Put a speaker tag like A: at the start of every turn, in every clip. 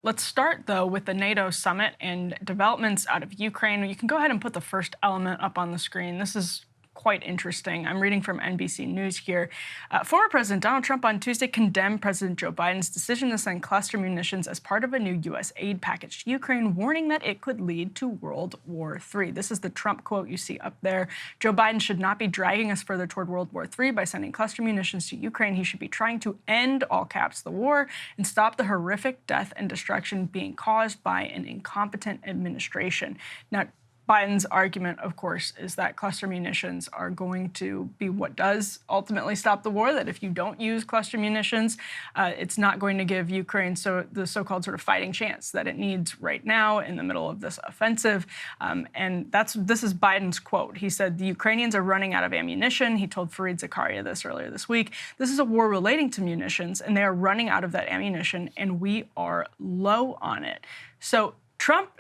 A: Let's start, though, with the NATO summit and developments out of Ukraine. You can go ahead and put the first element up on the screen. This is quite interesting. I'm reading from NBC News here. Former President Donald Trump on Tuesday condemned President Joe Biden's decision to send cluster munitions as part of a new U.S. aid package to Ukraine, warning that it could lead to World War III. This is the Trump quote you see up there. Joe Biden should not be dragging us further toward World War III by sending cluster munitions to Ukraine. He should be trying to end, all caps, the war and stop the horrific death and destruction being caused by an incompetent administration. Now, Biden's argument, of course, is that cluster munitions are going to be what does ultimately stop the war, that if you don't use cluster munitions, it's not going to give Ukraine the so-called sort of fighting chance that it needs right now in the middle of this offensive. And this is Biden's quote. He said, "The Ukrainians are running out of ammunition." He told Fareed Zakaria this earlier this week. "This is a war relating to munitions, and they are running out of that ammunition, and we are low on it." So Trump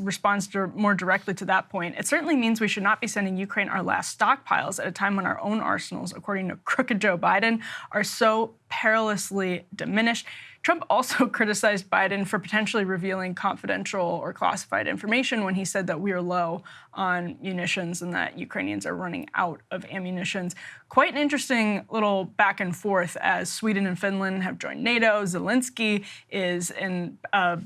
A: responds more directly to that point. "It certainly means we should not be sending Ukraine our last stockpiles at a time when our own arsenals, according to crooked Joe Biden, are so perilously diminished." Trump also criticized Biden for potentially revealing confidential or classified information when he said that we are low on munitions and that Ukrainians are running out of ammunition. Quite an interesting little back and forth as Sweden and Finland have joined NATO. Zelenskyy is in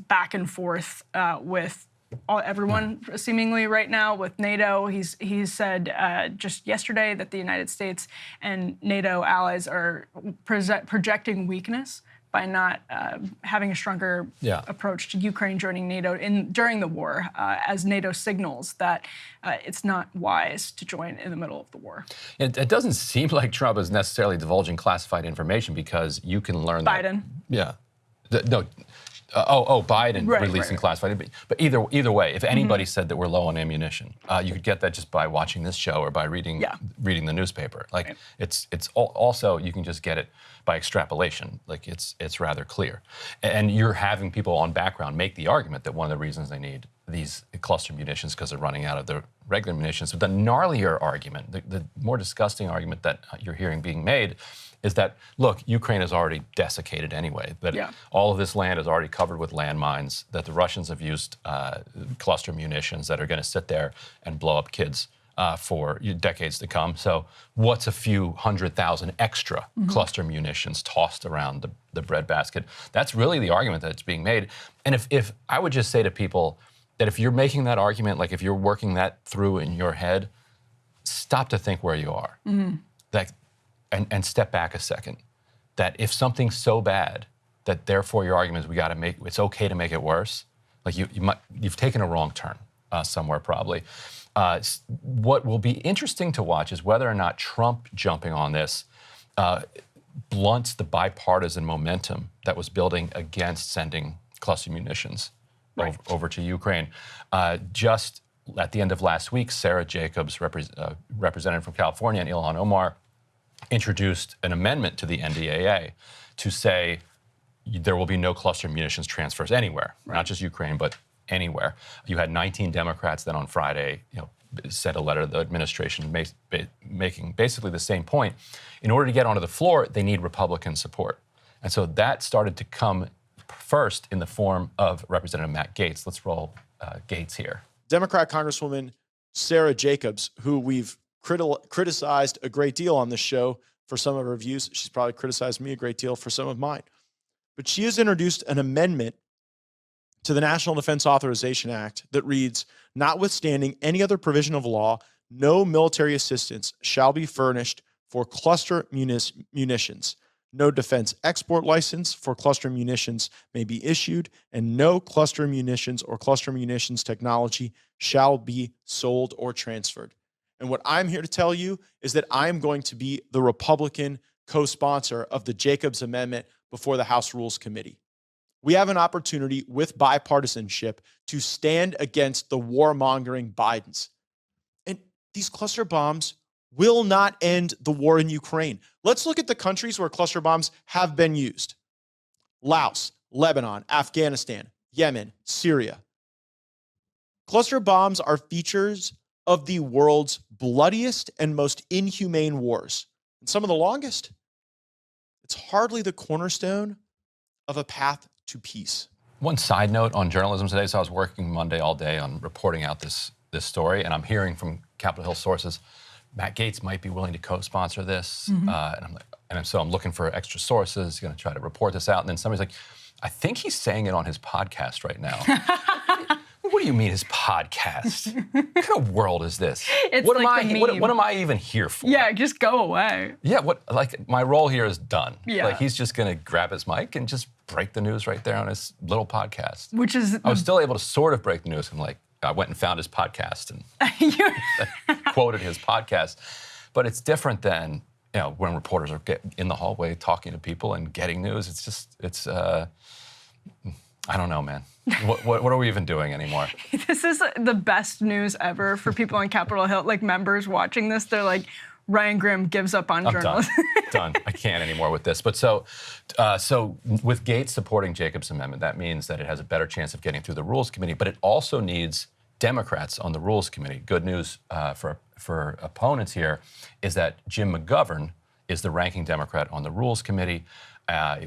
A: back and forth with everyone seemingly right now with NATO. He's said just yesterday that the United States and NATO allies are projecting weakness by not having a stronger approach to Ukraine joining NATO during the war, as NATO signals that it's not wise to join in the middle of the war.
B: It doesn't seem like Trump is necessarily divulging classified information, because you can learn
A: Biden.
B: that. No. Biden releasing classified. But either way, if anybody said that we're low on ammunition, you could get that just by watching this show or by reading the newspaper. Like it's also, you can just get it by extrapolation. Like it's rather clear. And you're having people on background make the argument that one of the reasons they need these cluster munitions because they're running out of their regular munitions. But the gnarlier argument, the more disgusting argument that you're hearing being made, is that, look, Ukraine is already desiccated anyway, that all of this land is already covered with landmines, that the Russians have used cluster munitions that are going to sit there and blow up kids for decades to come. So what's a few 100,000 extra cluster munitions tossed around the breadbasket? That's really the argument that's being made. And if I would just say to people that if you're making that argument, like if you're working that through in your head, stop to think where you are. And step back a second. That if something's so bad that therefore your argument is it's okay to make it worse, like you've taken a wrong turn somewhere probably. What will be interesting to watch is whether or not Trump jumping on this blunts the bipartisan momentum that was building against sending cluster munitions over to Ukraine. Just at the end of last week, Sarah Jacobs, representative from California, and Ilhan Omar introduced an amendment to the NDAA to say there will be no cluster munitions transfers anywhere, not just Ukraine, but anywhere. You had 19 Democrats then on Friday, sent a letter to the administration making basically the same point. In order to get onto the floor, they need Republican support. And so that started to come first in the form of Representative Matt Gaetz. Let's roll Gaetz here.
C: Democrat Congresswoman Sarah Jacobs, who we've criticized a great deal on this show for some of her views. She's probably criticized me a great deal for some of mine. But she has introduced an amendment to the National Defense Authorization Act that reads, "Notwithstanding any other provision of law, no military assistance shall be furnished for cluster munitions. No defense export license for cluster munitions may be issued, and no cluster munitions or cluster munitions technology shall be sold or transferred." And what I'm here to tell you is that I'm going to be the Republican co-sponsor of the Jacobs Amendment before the House Rules Committee. We have an opportunity with bipartisanship to stand against the warmongering Bidens. And these cluster bombs will not end the war in Ukraine. Let's look at the countries where cluster bombs have been used: Laos, Lebanon, Afghanistan, Yemen, Syria. Cluster bombs are features of the world's bloodiest and most inhumane wars, and some of the longest. It's hardly the cornerstone of a path to peace.
B: One side note on journalism today. So I was working Monday all day on reporting out this story, and I'm hearing from Capitol Hill sources, Matt Gaetz might be willing to co-sponsor this, and I'm like, so I'm looking for extra sources, going to try to report this out, and then somebody's like, I think he's saying it on his podcast right now. What do you mean his podcast? What kind of world is this?
A: It's
B: what
A: like
B: what am I even here for?
A: Yeah, just go away.
B: Yeah, my role here is done.
A: Yeah.
B: Like he's just gonna grab his mic and just break the news right there on his little podcast.
A: Which is
B: I was still able to sort of break the news. I'm like, I went and found his podcast and quoted his podcast. But it's different than, when reporters are in the hallway talking to people and getting news. It's I don't know, man. What are we even doing anymore?
A: This is the best news ever for people on Capitol Hill, like members watching this. They're like, Ryan Grim gives up on journalism.
B: Done. I can't anymore with this. But so with Gaetz supporting Jacobs' amendment, that means that it has a better chance of getting through the Rules Committee, but it also needs Democrats on the Rules Committee. Good news for opponents here is that Jim McGovern is the ranking Democrat on the Rules Committee.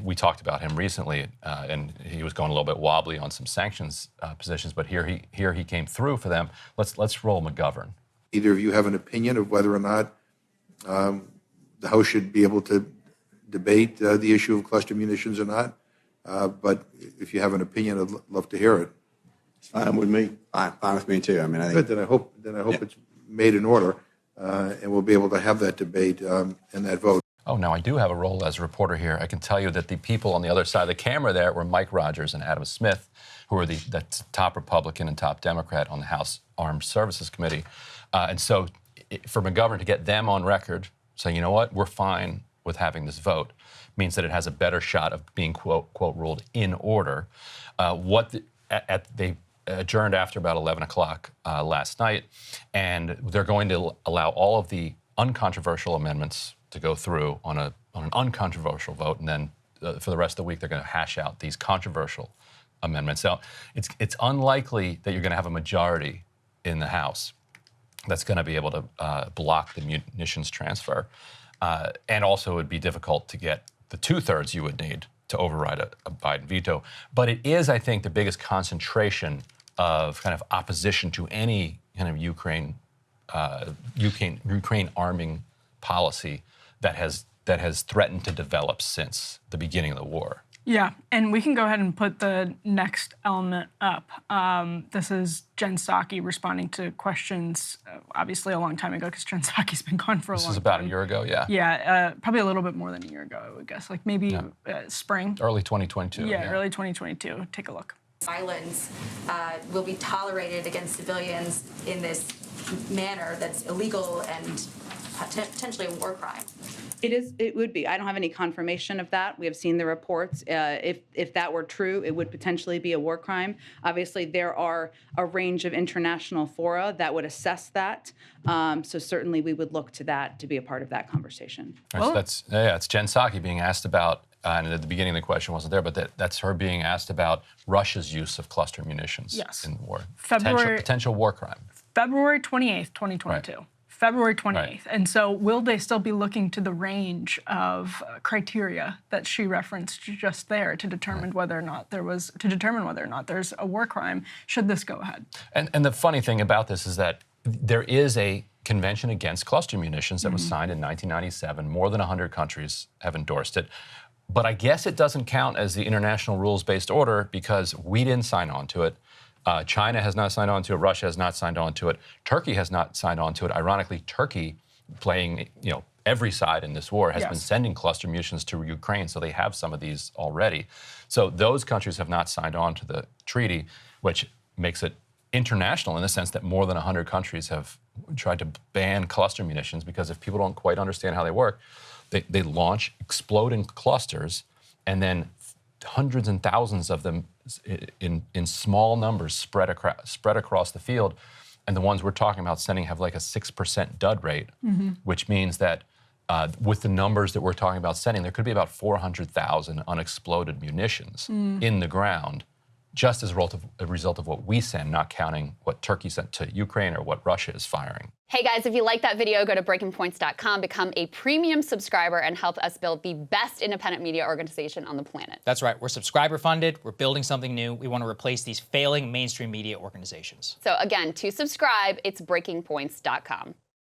B: We talked about him recently, and he was going a little bit wobbly on some sanctions positions, but here he came through for them. Let's roll McGovern.
D: Either of you have an opinion of whether or not the House should be able to debate the issue of cluster munitions or not, but if you have an opinion, I'd love to hear it.
E: It's fine with me. Fine with me too. I mean, I think.
D: Good. Then I hope it's made in order, and we'll be able to have that debate and that vote.
B: Oh, now I do have a role as a reporter here. I can tell you that the people on the other side of the camera there were Mike Rogers and Adam Smith, who are the top Republican and top Democrat on the House Armed Services Committee. And so for McGovern to get them on record saying, you know what, we're fine with having this vote, means that it has a better shot of being, quote, ruled in order. They adjourned after about 11 o'clock last night, and they're going to allow all of the uncontroversial amendments to go through on an uncontroversial vote, and then for the rest of the week they're going to hash out these controversial amendments. So it's unlikely that you're going to have a majority in the House that's going to be able to block the munitions transfer, and also it would be difficult to get the 2/3 you would need to override a Biden veto. But it is, I think, the biggest concentration of kind of opposition to any kind of Ukraine arming policy that has threatened to develop since the beginning of the war.
A: Yeah, and we can go ahead and put the next element up. This is Jen Psaki responding to questions, obviously a long time ago, because Jen Psaki's been gone for a long time.
B: This is about a year ago, yeah.
A: Yeah, probably a little bit more than a year ago, I would guess, like maybe spring.
B: Early 2022.
A: Yeah, early 2022. Take a look.
F: Violence will be tolerated against civilians in this manner that's illegal and potentially a war crime.
G: It would be. I don't have any confirmation of that. We have seen the reports. If that were true, it would potentially be a war crime. Obviously, there are a range of international fora that would assess that. So certainly, we would look to that to be a part of that conversation.
B: Right, so it's Jen Psaki being asked about, and at the beginning of the question wasn't there, but that's her being asked about Russia's use of cluster munitions in war. Potential war crime.
A: February 28th, 2022. Right. February 28th. Right. And so will they still be looking to the range of criteria that she referenced just there to determine whether or not there's a war crime should this go ahead? And
B: the funny thing about this is that there is a convention against cluster munitions that was signed in 1997. More than 100 countries have endorsed it. But I guess it doesn't count as the international rules-based order because we didn't sign on to it. China has not signed on to it. Russia has not signed on to it. Turkey has not signed on to it. Ironically, Turkey, playing every side in this war, has been sending cluster munitions to Ukraine, so they have some of these already. So those countries have not signed on to the treaty, which makes it international in the sense that more than 100 countries have tried to ban cluster munitions because if people don't quite understand how they work, they launch exploding clusters, and then hundreds and thousands of them in small numbers spread across the field. And the ones we're talking about sending have like a 6% dud rate, which means that with the numbers that we're talking about sending, there could be about 400,000 unexploded munitions in the ground just as a result of what we send, not counting what Turkey sent to Ukraine or what Russia is firing.
H: Hey guys, if you like that video, go to breakingpoints.com, become a premium subscriber, and help us build the best independent media organization on the planet.
I: That's right. We're subscriber funded. We're building something new. We want to replace these failing mainstream media organizations.
H: So again, to subscribe, it's breakingpoints.com.